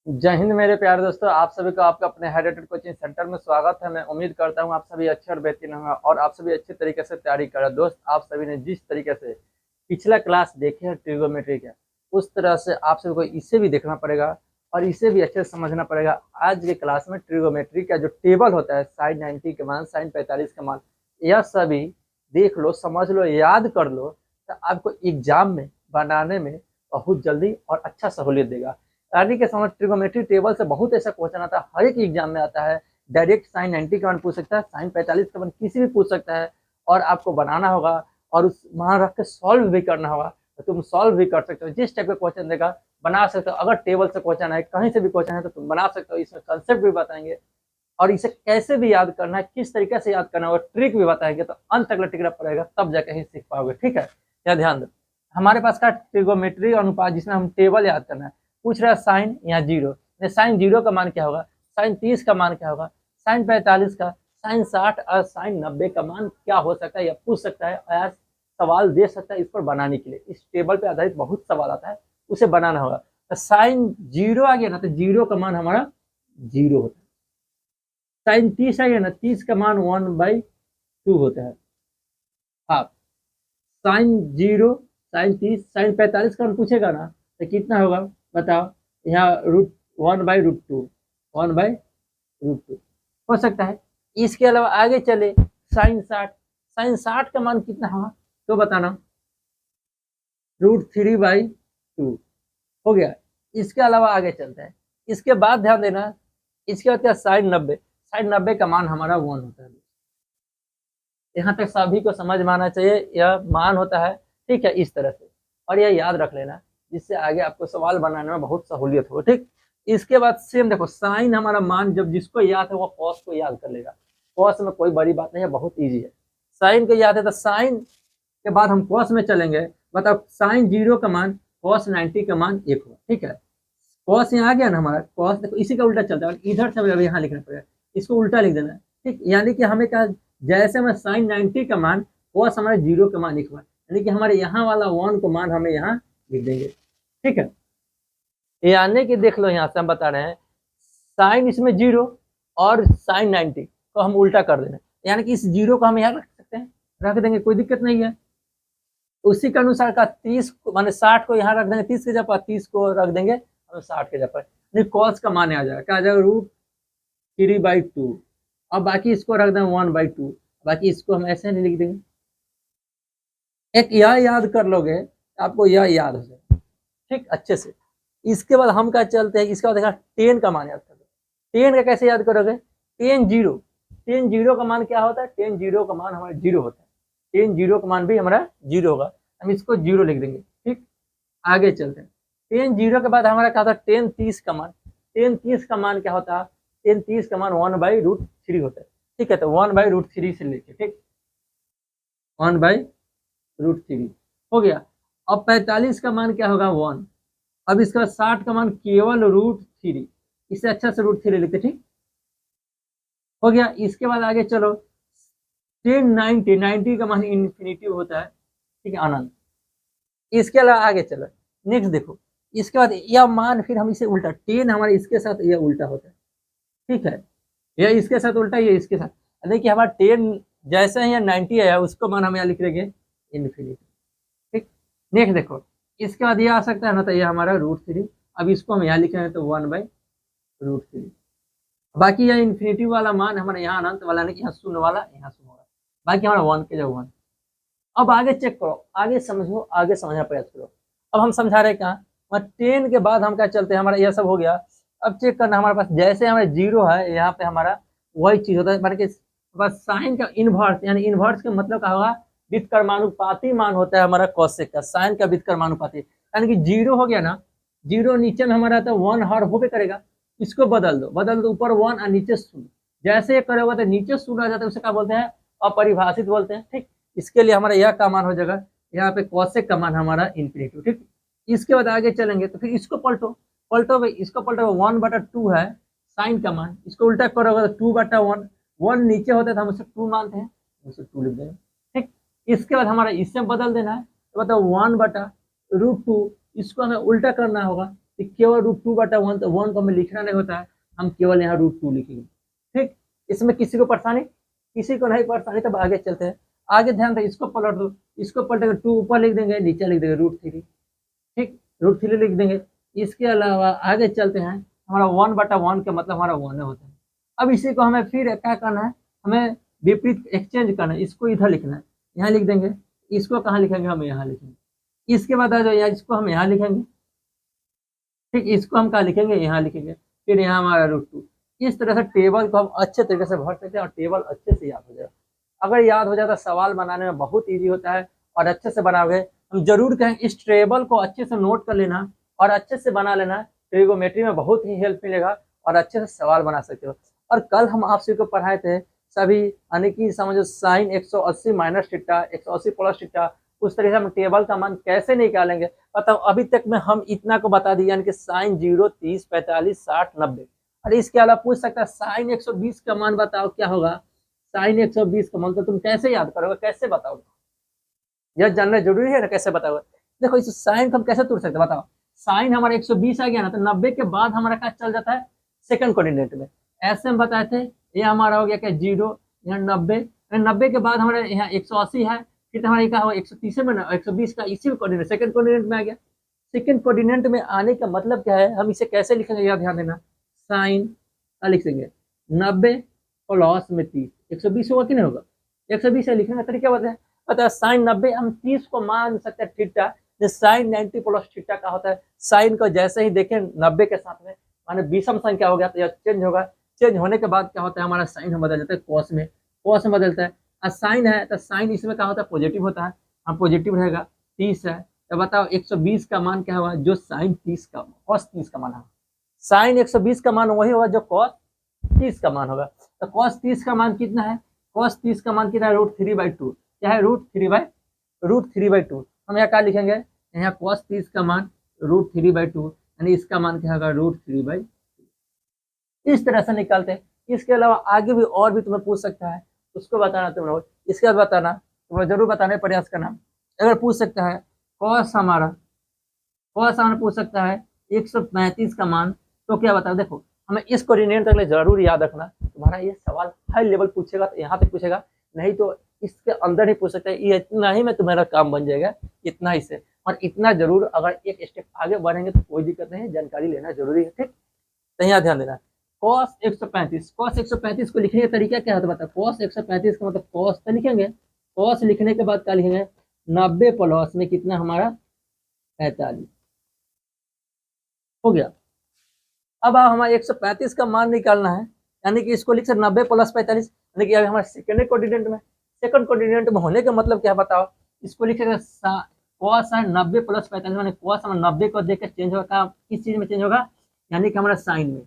जय हिंद मेरे प्यारे दोस्तों। आप सभी को आपका अपने हाइड्रेटेड कोचिंग सेंटर में स्वागत है। मैं उम्मीद करता हूं आप सभी अच्छे और बेहतरीन होंगे और आप सभी अच्छे तरीके से तैयारी करें। दोस्त, आप सभी ने जिस तरीके से पिछला क्लास देखे है ट्रिगोमेट्री का, उस तरह से आप सभी को इसे भी देखना पड़ेगा और इसे भी अच्छे से समझना पड़ेगा। आज के क्लास में ट्रिगोमेट्री का जो टेबल होता है, साइन 90 के मान, साइन 45 के मान, यह सभी देख लो, समझ लो, याद कर लो, तो आपको एग्जाम में बनाने में बहुत जल्दी और अच्छा सहूलियत देगा। यानी कि समझ, ट्रिगोमेट्री टेबल से बहुत ऐसा क्वेश्चन आता है, हर एक एग्जाम में आता है। डायरेक्ट साइन 90 का मान पूछ सकता है, साइन 45 का मान किसी भी पूछ सकता है, और आपको बनाना होगा और उस वहां रख के सॉल्व भी करना होगा। तो तुम सॉल्व भी कर सकते हो, जिस टाइप का क्वेश्चन देगा बना सकते हो। अगर टेबल से क्वेश्चन है, कहीं से भी क्वेश्चन है, तो तुम बना सकते हो। इसमें कंसेप्ट भी बताएंगे और इसे कैसे भी याद करना है, किस तरीके से याद करना है, और ट्रिक भी बताएंगे। तो अंत तक टिकना पड़ेगा, तब जाके ही सीख पाओगे। ठीक है, यह ध्यान दो। हमारे पास का ट्रिगोमेट्री अनुपात, जिसमें हम टेबल याद करना है, पूछ रहा है साइन या जीरो। साइन जीरो का मान क्या होगा, साइन 30 का मान क्या होगा, साइन 45 का, साइन 60 और साइन 90 का मान क्या हो सकता है, या पूछ सकता है, या सवाल दे सकता है। इस पर बनाने के लिए इस टेबल पे आधारित बहुत सवाल आता है, उसे बनाना होगा। तो साइन जीरो आ गया ना, तो जीरो का मान हमारा जीरो होता है। साइन 30 आ गया ना, 30 का मान 1/2 होता है। हाँ, साइन जीरो, साइन 30, साइन 45 का हम पूछेगा ना, तो कितना होगा बताओ। यहाँ रूट 1/√2, 1/√2 हो सकता है। इसके अलावा आगे चले, साइन 60, साइन 60 का मान कितना होगा तो बताना, √3/2 हो गया। इसके अलावा आगे चलते हैं। इसके बाद ध्यान देना, इसके बाद क्या, साइन 90, साइन 90 का मान हमारा 1 होता है। यहाँ तक सभी को समझ में आना चाहिए, यह मान होता है। ठीक है, इस तरह से, और यह याद रख लेना, जिससे आगे आपको सवाल बनाने में बहुत सहूलियत हो। ठीक, इसके बाद सेम देखो, साइन हमारा मान, जब जिसको याद है वो कॉस को याद कर लेगा। कॉस में कोई बड़ी बात नहीं है, बहुत ईजी है। साइन को याद है तो साइन के बाद हम कॉस में चलेंगे। मतलब साइन जीरो का मान, कॉस 90 का मान 1 हुआ। ठीक है, कॉस यहाँ आ गया ना हमारा, कॉस देखो इसी का उल्टा चलता है, इधर से अब यहाँ लिखना पड़ेगा, इसको उल्टा लिख देना है। ठीक, यानी कि हमें क्या, जैसे हमें साइन 90 का मान, कॉस हमारे जीरो का मान लिखवा, यानी कि हमारे यहाँ वाला 1 को मान हमें यहाँ लिख देंगे। ठीक है, यानी कि देख लो, यहाँ से हम बता रहे हैं साइन इसमें जीरो और साइन 90 को हम उल्टा कर देना, यानी कि इस जीरो को हम यहाँ रख सकते हैं, रख देंगे, कोई दिक्कत नहीं है। उसी के अनुसार का 30 माने 60 को यहाँ रख देंगे, 30 के जगह 30 को रख देंगे और 60 के जगह नहीं, कॉस का मान आ जाएगा, क्या आ जाएगा, √3/2। अब बाकी इसको रख देंगे 1/2, बाकी इसको हम ऐसे नहीं लिख देंगे। एक यह याद कर लोगे, आपको यह याद हो जाएगा। ठीक, अच्छे से। इसके बाद हम क्या चलते हैं, इसके बाद देखा 10 का मान याद कर लो। 10 का कैसे याद करोगे, 10 जीरो, 10 जीरो का मान क्या होता है, 10 जीरो का मान हमारा जीरो होता है। 10 जीरो का मान भी हमारा जीरो होगा, हम इसको जीरो लिख देंगे। ठीक, आगे चलते हैं। 10 जीरो के बाद हमारा क्या होता है, 10 30 का मान, 10 30 का मान क्या होता है, 10 30 का मान 1/√3 होता है। ठीक है, तो 1/√3 से लेके, ठीक, 1/√3 हो गया। अब 45 का मान क्या होगा, 1। अब इसका 60 का मान केवल √3, इससे अच्छा से √3 लिखते। ठीक, हो गया। इसके बाद आगे चलो, 10 90, 90 का मान इन्फिनिटी होता है। ठीक है, अनंत। इसके अलावा आगे चलो, नेक्स्ट देखो, इसके बाद यह मान फिर हम इसे उल्टा, 10 हमारे इसके साथ यह उल्टा होता है। ठीक है, यह इसके साथ उल्टा, ये इसके साथ, देखिए हमारा 10 जैसे ही 90 आया, उसको मान हम यहाँ लिख लेंगे इन्फिनिटी। ठीक, नेक्स्ट देखो, इसके बाद ये आ सकता है ना, तो ये हमारा √3। अब इसको हम यहाँ लिखेंगे तो 1/√3। बाकी यह इन्फिनिटी वाला मान हमारे यहाँ अनंत वाला, नहीं, यहाँ शून्य वाला, यहाँ शून्य वाला, बाकी हमारा 1 के जगह 1। अब आगे चेक करो, आगे समझो, आगे समझना प्रयास करो। अब हम समझा रहे कहाँ, 10 के बाद हम क्या चलते हैं, हमारा यह सब हो गया। अब चेक करना, हमारे पास जैसे हमारे जीरो है, यहाँ पे हमारा वही चीज होता है, माने कि बस साइन का इनवर्स, यानी इनवर्स का मतलब क्या होगा, व्युत्क्रमानुपाती मान होता है हमारा कॉसेक का, साइन का व्युत्क्रमानुपाती, यानी कि जीरो हो गया ना, जीरो नीचे में हमारा तो 1 हर होबे करेगा, इसको बदल दो, बदल दो, ऊपर 1 और नीचे 0। जैसे ये करोगे तो नीचे 0 आ जाता है, उसे क्या बोलते हैं, अपरिभाषित बोलते हैं। ठीक, इसके लिए हमारा यह का मान हो जाएगा, यहाँ पे कॉसेक का मान हमारा इन्फिनिटी। ठीक, इसके बाद आगे चलेंगे तो फिर इसको पलटो, पलटोगे, इसको पलटोगे, 1/2 है साइन का मान, इसको उल्टा करोगे तो 2/1, 1 नीचे होता है तो हम उसे 2 मानते हैं, उसे 2 लिख देंगे। ठीक, इसके बाद हमारा इससे बदल देना है, तो बताओ 1/√2, इसको हमें उल्टा करना होगा, तो केवल √2/1, तो 1 को हमें लिखना नहीं होता है, हम केवल यहाँ √2 लिखेंगे। ठीक, इसमें किसी को परेशानी, किसी को नहीं परेशानी, तब आगे चलते हैं। आगे ध्यान दे, इसको पलट दो, इसको पलटेंगे 2 ऊपर लिख देंगे, नीचे लिख देंगे √3। ठीक, √3 लिख देंगे। इसके अलावा आगे चलते हैं, हमारा 1/1 का मतलब हमारा 1 होता है। अब इसी को हमें फिर क्या करना है, हमें विपरीत एक्सचेंज करना है, इसको इधर लिखना है, यहाँ लिख देंगे। इसको कहाँ लिखेंगे, हम यहाँ लिखेंगे। इसके बाद आ जाओ यार, इसको हम यहाँ लिखेंगे। ठीक, इसको हम कहाँ लिखेंगे, यहाँ लिखेंगे। फिर यहाँ हमारा √2। इस तरह से टेबल को हम अच्छे तरीके से भर सकते हैं और टेबल अच्छे से याद हो जाएगा। अगर याद हो जाए तो सवाल बनाने में बहुत ईजी होता है और अच्छे से बनाओगे। हम जरूर कहें इस टेबल को अच्छे से नोट कर लेना और अच्छे से बना लेना, ट्रिगोमेट्री में बहुत ही हेल्प मिलेगा और अच्छे से सवाल बना सकते हो। और कल हम आप सभी को पढ़ाए थे सभी, यानी कि समझो sine 180 minus theta, 180 plus theta, उस तरीके से हम टेबल का मान कैसे निकालेंगे। बताओ, अभी तक में हम इतना को बता दिया, यानी कि साइन 0, 30, 45, 60, 90। और इसके अलावा पूछ सकता है साइन 120 का मान बताओ क्या होगा। साइन 120 का मान तो तुम कैसे याद करोगे, कैसे बताओगे, यह जानना जरूरी है ना, कैसे बताओगे। देखो, इस साइन को हम कैसे तोड़ सकते हैं, बताओ। साइन हमारा 120 आ गया ना, तो 90 के बाद हमारा क्या चल जाता है, सेकंड कोऑर्डिनेट में। ऐसे हम बताए थे, ये हमारा हो गया क्या 0, यहाँ 90 के बाद हमारा यहाँ 180 है, फिर हमारा क्या होगा 130 में ना, 120 का इसी कोऑर्डिनेट सेकंड कोऑर्डिनेट में आ गया। सेकंड कोऑर्डिनेट में आने का मतलब क्या है, हम इसे कैसे लिखेंगे, यह ध्यान देना। साइन क्या लिखेंगे, 90 प्लस में 30, 120 होगा कि नहीं होगा, 120 लिखने का तरीका बताया। साइन 90 हम 30 को मान सकते हैं थीटा, साइन 90 प्लस थीटा का होता है। साइन को जैसे ही देखें 90 के साथ में, माने विषम संख्या हो गया तो यह चेंज होगा। चेंज होने के बाद क्या होता है, हमारा साइन हम बदल जाता है कॉस में, कॉस में बदलता है। और साइन है तो साइन इसमें क्या होता है, पॉजिटिव होता है, हम पॉजिटिव रहेगा। 30 है तो बताओ 120 का मान क्या होगा, जो साइन 30 का कॉस 30 का मान है। साइन 120 का मान वही होगा जो कॉस 30 का मान होगा। तो कॉस 30 का मान कितना है, कॉस 30 का मान कितना है, √3/2। क्या है, √3/2। हम यहाँ क्या लिखेंगे, यहाँ कॉस 30 का मान √3/2, यानी इसका मान क्या होगा, √3/2। इस तरह से निकालते हैं। इसके अलावा आगे भी और भी तुम्हें पूछ सकता है, उसको बताना तुम लोग। इसके बाद बताना, तुम्हें जरूर बताने प्रयास करना। अगर पूछ सकता है कॉस हमारा पूछ सकता है 135 का मान, तो क्या बताओ। देखो, हमें इस कोऑर्डिनेट तक जरूर याद रखना। तुम्हारा ये सवाल हाई लेवल पूछेगा तो यहाँ तक पूछेगा, नहीं तो इसके अंदर ही पूछ सकता है। ये इतना ही में तुम्हारा काम बन जाएगा, इतना ही से। और इतना जरूर, अगर एक स्टेप आगे बढ़ेंगे तो कोई दिक्कत नहीं है, जानकारी लेना जरूरी है। ठीक, तो यहाँ ध्यान देना। कॉस 135 को लिखने का तरीका क्या होता है, बताओ। कॉस 135 का मतलब कॉस तो लिखेंगे, कॉस लिखने के बाद क्या लिखेंगे, 90 प्लस में कितना हमारा 45 हो गया। अब हमारा 135 का मान निकालना है, यानी कि इसको लिख सकते 90 प्लस 45, यानी कि अभी हमारे सेकंड कोऑर्डिनेट में होने का मतलब क्या बताओ। इसको लिख सकते कॉस है 90 प्लस 45, यानी कॉस हमारा 90 को देख के चेंज होगा, किस चीज में चेंज होगा, यानी कि हमारा साइन में।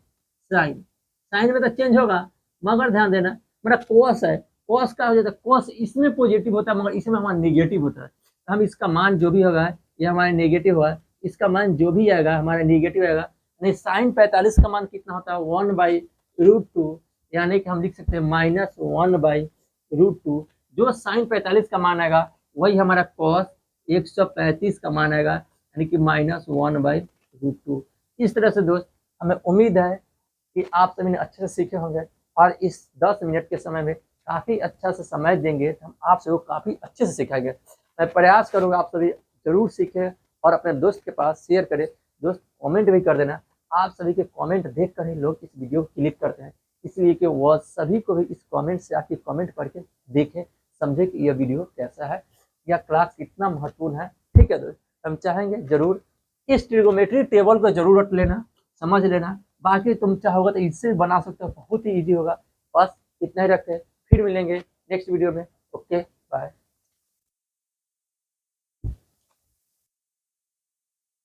साइन में तो चेंज होगा, मगर ध्यान देना मेरा कॉस है, कॉस का हो जाता है, कॉस इसमें पॉजिटिव होता है मगर इसमें हमारा नेगेटिव होता है। तो हम इसका मान जो भी होगा ये हमारा नेगेटिव होगा, इसका मान जो भी आएगा हमारा नेगेटिव आएगा। नहीं, साइन 45 का मान कितना होता है, 1/√2, यानी कि हम लिख सकते हैं -1/√2। जो साइन 45 का मान आएगा वही हमारा कॉस 135 का मान आएगा, यानी कि -1/√2। इस तरह से दोस्त, हमें उम्मीद है कि आप सभी ने अच्छे से सीखे होंगे और इस 10 मिनट के समय में काफ़ी अच्छा से समय देंगे तो हम आप सभी को काफ़ी अच्छे से सिखाएंगे। मैं प्रयास करूँगा आप सभी जरूर सीखें और अपने दोस्त के पास शेयर करें। दोस्त कमेंट भी कर देना, आप सभी के कमेंट देख कर ही लोग इस वीडियो को क्लिक करते हैं, इसलिए कि वह सभी को भी इस कमेंट से आपकी कमेंट पढ़ के देखें, समझे कि यह वीडियो कैसा है या क्लास कितना महत्वपूर्ण है। ठीक है दोस्त, हम चाहेंगे जरूर इस ट्रिगोमेट्री टेबल को जरूर रट लेना, समझ लेना। बाकी तुम चाहोगे तो इससे बना सकते हो, बहुत ही ईजी होगा। बस इतना ही रखते हैं, फिर मिलेंगे नेक्स्ट वीडियो में। Okay, bye.